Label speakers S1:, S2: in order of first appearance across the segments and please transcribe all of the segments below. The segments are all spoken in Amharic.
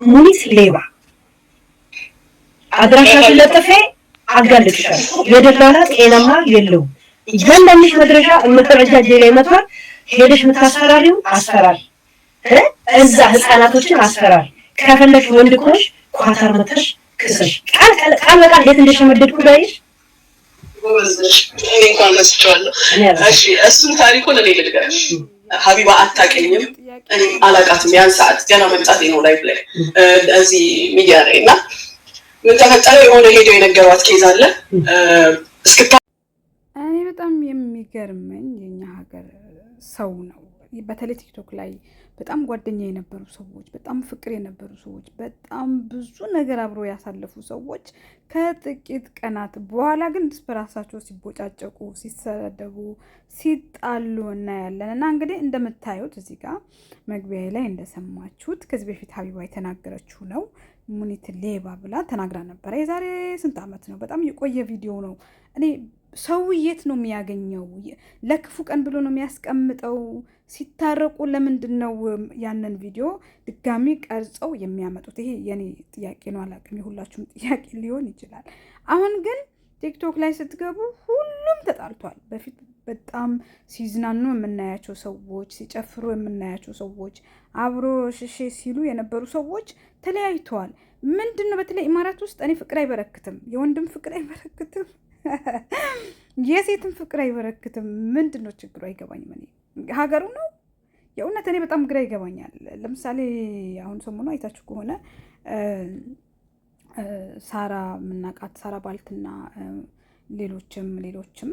S1: ሙኒት ሌባ አድራሻሽን ለጥፌ አጋልጥሻለሁ። የደላላ ጤናማ የለውም። እያንዳንድሽ መረጃ እጄ ላይ መጥቷል። ሄደሽ የምታስፈራሪው አስፈራሪ፣ እዛ ህፃናቶችን አስፈራሪ። ከፈለሽ ወንድ ከሆንሽ ኳታር መጥተሽ ክሰሽ። ቃል በቃል የት እንደሸመደድኩ ላይሽ
S2: ወዝሽ እንኳን መስጫለሁ። እሺ እሱን ታሪኩን እኔ ልንገርሽ። ሀቢባ አታውቅኝም፣ እኔ አላውቃትም። ያን ሰዓት ገና መምጣቴ ነው ላይቭ ላይ እዚህ ሚዲያ ላይ እና ምን ተፈጠረ? የሆነ ሄደው የነገሯት ኬዝ አለ እስክታ
S3: እኔ በጣም የሚገርመኝ የኛ ሀገር ሰው ነው። በተለይ ቲክቶክ ላይ በጣም ጓደኛ የነበሩ ሰዎች፣ በጣም ፍቅር የነበሩ ሰዎች፣ በጣም ብዙ ነገር አብሮ ያሳለፉ ሰዎች ከጥቂት ቀናት በኋላ ግን በራሳቸው ሲቦጫጨቁ፣ ሲሰደቡ፣ ሲጣሉ እናያለን። እና እንግዲህ እንደምታዩት እዚህ ጋር መግቢያ ላይ እንደሰማችሁት ከዚህ በፊት ሀቢባ የተናገረችው ነው። ሙኒት ሌባ ብላ ተናግራ ነበረ። የዛሬ ስንት ዓመት ነው? በጣም የቆየ ቪዲዮ ነው። እኔ ሰው የት ነው የሚያገኘው? ለክፉ ቀን ብሎ ነው የሚያስቀምጠው? ሲታረቁ ለምንድን ነው ያንን ቪዲዮ ድጋሚ ቀርጸው የሚያመጡት? ይሄ የኔ ጥያቄ ነው። አላውቅም፣ የሁላችሁም ጥያቄ ሊሆን ይችላል። አሁን ግን ቲክቶክ ላይ ስትገቡ ሁሉም ተጣልቷል። በፊት በጣም ሲዝናኑ የምናያቸው ሰዎች፣ ሲጨፍሩ የምናያቸው ሰዎች፣ አብሮ ሽሼ ሲሉ የነበሩ ሰዎች ተለያይተዋል። ምንድን ነው? በተለይ ኢማራት ውስጥ እኔ ፍቅር አይበረክትም፣ የወንድም ፍቅር አይበረክትም፣ የሴትም ፍቅር አይበረክትም። ምንድን ነው ችግሩ? አይገባኝም። እኔ ሀገሩ ነው የእውነት። እኔ በጣም ግራ ይገባኛል። ለምሳሌ አሁን ሰሞኑ አይታችሁ ከሆነ ሳራ የምናውቃት ሳራ ባልትና ሌሎችም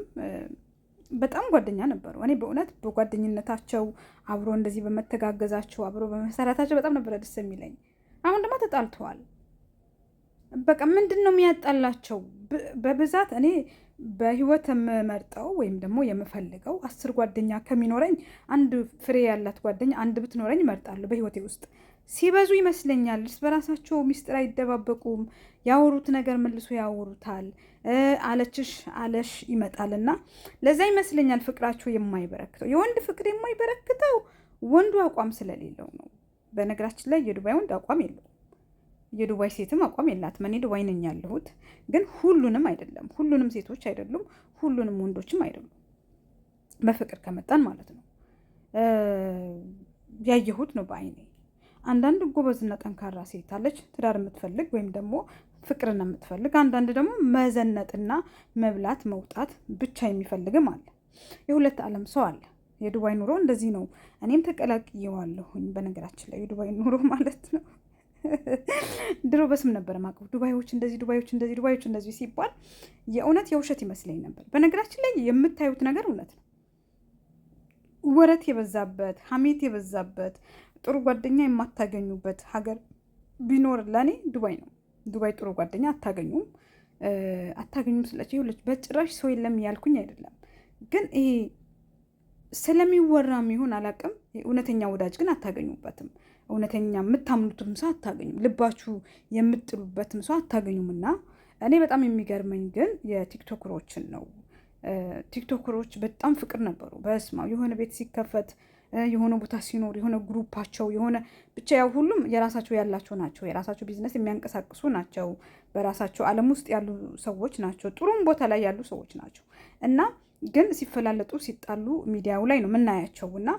S3: በጣም ጓደኛ ነበሩ። እኔ በእውነት በጓደኝነታቸው አብሮ እንደዚህ በመተጋገዛቸው አብሮ በመሰራታቸው በጣም ነበረ ደስ የሚለኝ። አሁን ደግሞ ተጣልተዋል። በቃ ምንድን ነው የሚያጣላቸው? በብዛት እኔ በህይወት የምመርጠው ወይም ደግሞ የምፈልገው 10 ጓደኛ ከሚኖረኝ አንድ ፍሬ ያላት ጓደኛ አንድ ብትኖረኝ እመርጣለሁ በህይወቴ ውስጥ። ሲበዙ ይመስለኛል እርስ በራሳቸው ሚስጥር አይደባበቁም። ያወሩት ነገር መልሶ ያወሩታል። አለችሽ አለሽ ይመጣል እና ለዛ ይመስለኛል ፍቅራቸው የማይበረክተው። የወንድ ፍቅር የማይበረክተው ወንዱ አቋም ስለሌለው ነው። በነገራችን ላይ የዱባይ ወንድ አቋም የለውም። የዱባይ ሴትም አቋም የላትም። እኔ ዱባይ ነኝ ያለሁት፣ ግን ሁሉንም አይደለም፣ ሁሉንም ሴቶች አይደሉም፣ ሁሉንም ወንዶችም አይደሉም። በፍቅር ከመጣን ማለት ነው። ያየሁት ነው በአይኔ። አንዳንድ ጎበዝና ጠንካራ ሴት አለች ትዳር የምትፈልግ ወይም ደግሞ ፍቅርና የምትፈልግ፣ አንዳንድ ደግሞ መዘነጥና መብላት መውጣት ብቻ የሚፈልግም አለ። የሁለት ዓለም ሰው አለ። የዱባይ ኑሮ እንደዚህ ነው። እኔም ተቀላቅየዋለሁኝ። በነገራችን ላይ የዱባይ ኑሮ ማለት ነው ድሮ በስም ነበር ማቀው ዱባዮች እንደዚህ ዱባዮች እንደዚህ ዱባዮች እንደዚህ ሲባል የእውነት የውሸት ይመስለኝ ነበር። በነገራችን ላይ የምታዩት ነገር እውነት ነው። ወረት የበዛበት ሐሜት የበዛበት ጥሩ ጓደኛ የማታገኙበት ሀገር ቢኖር ለኔ ዱባይ ነው። ዱባይ ጥሩ ጓደኛ አታገኙም ስላችሁ ይሁን በጭራሽ ሰው የለም ያልኩኝ አይደለም፣ ግን ይሄ ስለሚወራ የሚሆን አላቅም። እውነተኛ ወዳጅ ግን አታገኙበትም። እውነተኛ የምታምኑትም ሰው አታገኙም። ልባችሁ የምጥሉበትም ሰው አታገኙም። እና እኔ በጣም የሚገርመኝ ግን የቲክቶከሮችን ነው። ቲክቶከሮች በጣም ፍቅር ነበሩ። በስማ የሆነ ቤት ሲከፈት የሆነ ቦታ ሲኖር የሆነ ግሩፓቸው የሆነ ብቻ ያው ሁሉም የራሳቸው ያላቸው ናቸው። የራሳቸው ቢዝነስ የሚያንቀሳቅሱ ናቸው። በራሳቸው ዓለም ውስጥ ያሉ ሰዎች ናቸው። ጥሩም ቦታ ላይ ያሉ ሰዎች ናቸው። እና ግን ሲፈላለጡ ሲጣሉ ሚዲያው ላይ ነው የምናያቸው። እና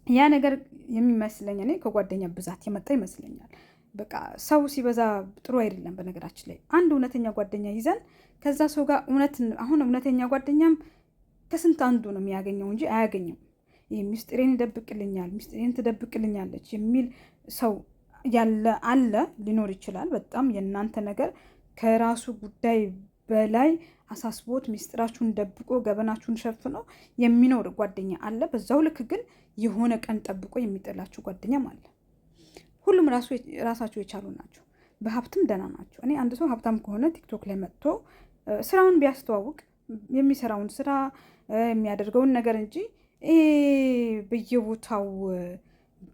S3: ያ ነገር የሚመስለኝ እኔ ከጓደኛ ብዛት የመጣ ይመስለኛል። በቃ ሰው ሲበዛ ጥሩ አይደለም። በነገራችን ላይ አንድ እውነተኛ ጓደኛ ይዘን ከዛ ሰው ጋር አሁን እውነተኛ ጓደኛም ከስንት አንዱ ነው የሚያገኘው እንጂ አያገኝም። ይህ ሚስጥሬን ይደብቅልኛል፣ ሚስጥሬን ትደብቅልኛለች የሚል ሰው ያለ አለ፣ ሊኖር ይችላል። በጣም የእናንተ ነገር ከራሱ ጉዳይ በላይ አሳስቦት ሚስጥራችሁን ደብቆ ገበናችሁን ሸፍኖ የሚኖር ጓደኛ አለ። በዛው ልክ ግን የሆነ ቀን ጠብቆ የሚጥላችሁ ጓደኛም አለ። ሁሉም ራሳቸው የቻሉ ናቸው። በሀብትም ደህና ናቸው። እኔ አንድ ሰው ሀብታም ከሆነ ቲክቶክ ላይ መጥቶ ስራውን ቢያስተዋውቅ የሚሰራውን ስራ የሚያደርገውን ነገር እንጂ በየቦታው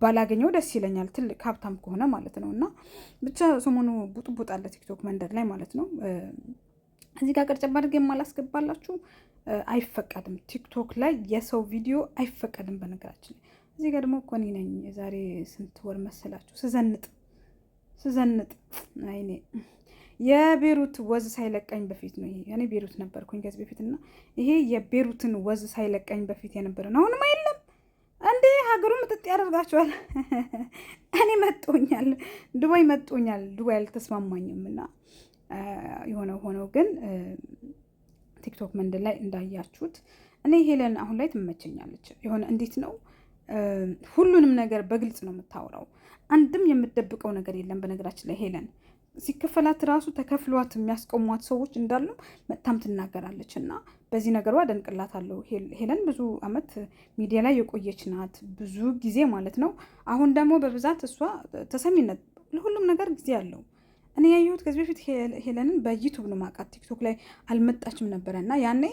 S3: ባላገኘው ደስ ይለኛል። ትልቅ ሀብታም ከሆነ ማለት ነው። እና ብቻ ሰሞኑ ቡጥቡጥ አለ ቲክቶክ መንደር ላይ ማለት ነው። እዚህ ጋር ቅርጭ ባድርግ የማላስገባላችሁ አይፈቀድም። ቲክቶክ ላይ የሰው ቪዲዮ አይፈቀድም። በነገራችን ላይ እዚህ ጋር ደግሞ እኮ እኔ ነኝ የዛሬ ስንት ወር መሰላችሁ ስዘንጥ ስዘንጥ አይኔ የቤሩት ወዝ ሳይለቀኝ በፊት ነው ይሄ። እኔ ቤሩት ነበርኩኝ ከዚህ በፊት እና ይሄ የቤሩትን ወዝ ሳይለቀኝ በፊት የነበረ ነው። አሁንም አይደለም እንዴ ሀገሩን ምጥጥ ያደርጋቸዋል። እኔ መጦኛል፣ ዱባይ መጦኛል። ዱባይ አልተስማማኝም እና የሆነ ሆነው ግን ቲክቶክ መንደር ላይ እንዳያችሁት እኔ ሄለን አሁን ላይ ትመቸኛለች። የሆነ እንዴት ነው ሁሉንም ነገር በግልጽ ነው የምታወራው። አንድም የምትደብቀው ነገር የለም። በነገራችን ላይ ሄለን ሲከፈላት ራሱ ተከፍሏት የሚያስቆሟት ሰዎች እንዳሉ መጥታም ትናገራለች እና በዚህ ነገሯ አደንቅላታለሁ። ሄለን ብዙ አመት ሚዲያ ላይ የቆየች ናት፣ ብዙ ጊዜ ማለት ነው። አሁን ደግሞ በብዛት እሷ ተሰሚነት ለሁሉም ነገር ጊዜ አለው። እኔ ያየሁት ከዚህ በፊት ሄለንን በዩቱብ ነው ማውቃት፣ ቲክቶክ ላይ አልመጣችም ነበረ እና ያኔ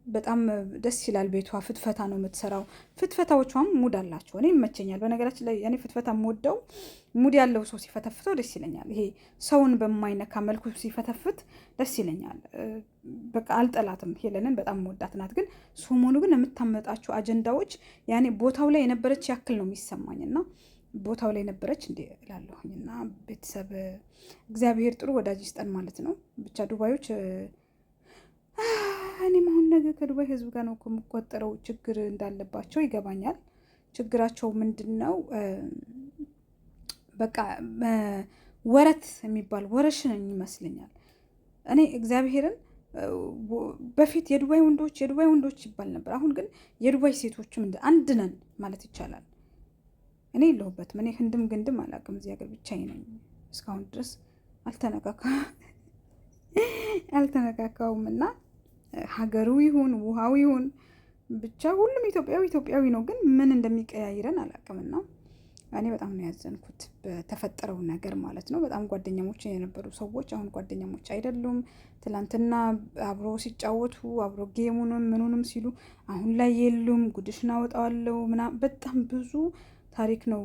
S3: በጣም ደስ ይላል። ቤቷ ፍትፈታ ነው የምትሰራው። ፍትፈታዎቿም ሙድ አላቸው። እኔ ይመቸኛል። በነገራችን ላይ እኔ ፍትፈታ የምወደው ሙድ ያለው ሰው ሲፈተፍተው ደስ ይለኛል። ይሄ ሰውን በማይነካ መልኩ ሲፈተፍት ደስ ይለኛል። በቃ አልጠላትም። ሄለንን በጣም መወዳት ናት። ግን ሰሞኑ ግን የምታመጣቸው አጀንዳዎች ያኔ ቦታው ላይ የነበረች ያክል ነው የሚሰማኝ እና ቦታው ላይ ነበረች እንዴ እላለሁኝ። እና ቤተሰብ እግዚአብሔር ጥሩ ወዳጅ ይስጠን ማለት ነው። ብቻ ዱባዮች እኔም አሁን ነገ ከዱባይ ህዝብ ጋር ነው የምቆጠረው። ችግር እንዳለባቸው ይገባኛል። ችግራቸው ምንድን ነው? በቃ ወረት የሚባል ወረሽን ይመስለኛል። እኔ እግዚአብሔርን በፊት የዱባይ ወንዶች ይባል ነበር። አሁን ግን የዱባይ ሴቶችም አንድ ነን ማለት ይቻላል። እኔ የለሁበትም። እኔ ህንድም ግንድም አላውቅም። እዚህ ሀገር ብቻዬን ነኝ። እስካሁን ድረስ አልተነካካውም እና ሀገሩ ይሁን ውሃው ይሁን ብቻ ሁሉም ኢትዮጵያዊ ነው። ግን ምን እንደሚቀያይረን አላውቅምና እኔ በጣም ነው ያዘንኩት በተፈጠረው ነገር ማለት ነው። በጣም ጓደኛሞች የነበሩ ሰዎች አሁን ጓደኛሞች አይደሉም። ትላንትና አብሮ ሲጫወቱ አብሮ ጌሙንም ምኑንም ሲሉ አሁን ላይ የሉም። ጉድሽን አወጣዋለሁ ምናምን በጣም ብዙ ታሪክ ነው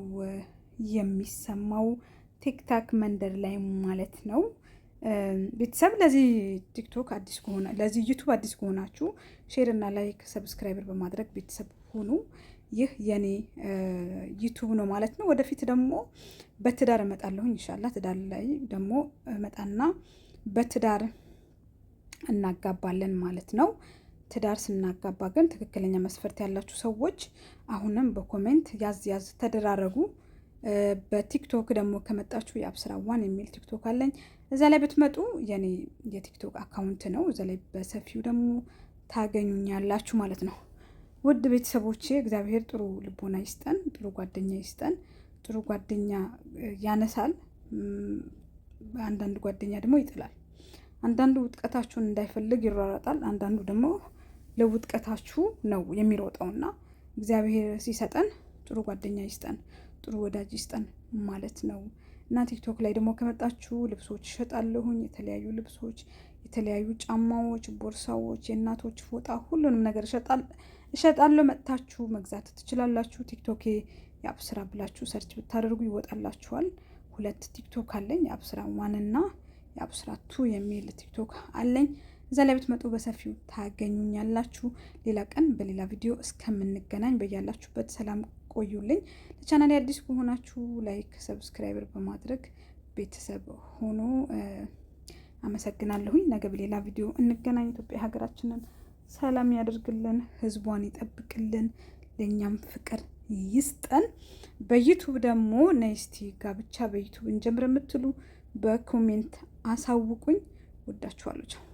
S3: የሚሰማው ቲክታክ መንደር ላይ ማለት ነው። ቤተሰብ ለዚህ ቲክቶክ አዲስ ከሆነ ለዚህ ዩቱብ አዲስ ከሆናችሁ ሼር እና ላይክ ሰብስክራይበር በማድረግ ቤተሰብ ሁኑ። ይህ የኔ ዩቱብ ነው ማለት ነው። ወደፊት ደግሞ በትዳር እመጣለሁኝ ኢንሻአላህ። ትዳር ላይ ደግሞ እመጣና በትዳር እናጋባለን ማለት ነው። ትዳር ስናጋባ ግን ትክክለኛ መስፈርት ያላችሁ ሰዎች አሁንም በኮሜንት ያዝ ተደራረጉ። በቲክቶክ ደግሞ ከመጣችሁ የአብስራ ዋን የሚል ቲክቶክ አለኝ። እዛ ላይ ብትመጡ የኔ የቲክቶክ አካውንት ነው። እዛ ላይ በሰፊው ደግሞ ታገኙኛላችሁ ማለት ነው። ውድ ቤተሰቦቼ እግዚአብሔር ጥሩ ልቦና ይስጠን፣ ጥሩ ጓደኛ ይስጠን። ጥሩ ጓደኛ ያነሳል፣ አንዳንድ ጓደኛ ደግሞ ይጥላል። አንዳንዱ ውጥቀታችሁን እንዳይፈልግ ይሯሯጣል፣ አንዳንዱ ደግሞ ለውጥቀታችሁ ነው የሚሮጠውና እግዚአብሔር ሲሰጠን ጥሩ ጓደኛ ይስጠን፣ ጥሩ ወዳጅ ይስጠን ማለት ነው። እና ቲክቶክ ላይ ደግሞ ከመጣችሁ ልብሶች እሸጣለሁኝ። የተለያዩ ልብሶች፣ የተለያዩ ጫማዎች፣ ቦርሳዎች፣ የእናቶች ፎጣ፣ ሁሉንም ነገር እሸጣለሁ። መጥታችሁ መግዛት ትችላላችሁ። ቲክቶኬ የአብስራ ብላችሁ ሰርች ብታደርጉ ይወጣላችኋል። 2 ቲክቶክ አለኝ፣ የአብስራ ዋንና የአብስራ ቱ የሚል ቲክቶክ አለኝ። እዛ ላይ ብትመጡ በሰፊው ታገኙኛላችሁ። ሌላ ቀን በሌላ ቪዲዮ እስከምንገናኝ በያላችሁበት ሰላም ቆዩልኝ። ለቻናሌ አዲስ ከሆናችሁ ላይክ ሰብስክራይበር በማድረግ ቤተሰብ ሆኖ አመሰግናለሁኝ። ነገ በሌላ ቪዲዮ እንገናኝ። ኢትዮጵያ ሀገራችንን ሰላም ያደርግልን፣ ህዝቧን ይጠብቅልን፣ ለእኛም ፍቅር ይስጠን። በዩቱብ ደግሞ ነይስቲ ጋብቻ በዩቱብ እንጀምር የምትሉ በኮሜንት አሳውቁኝ። ወዳችኋለሁ።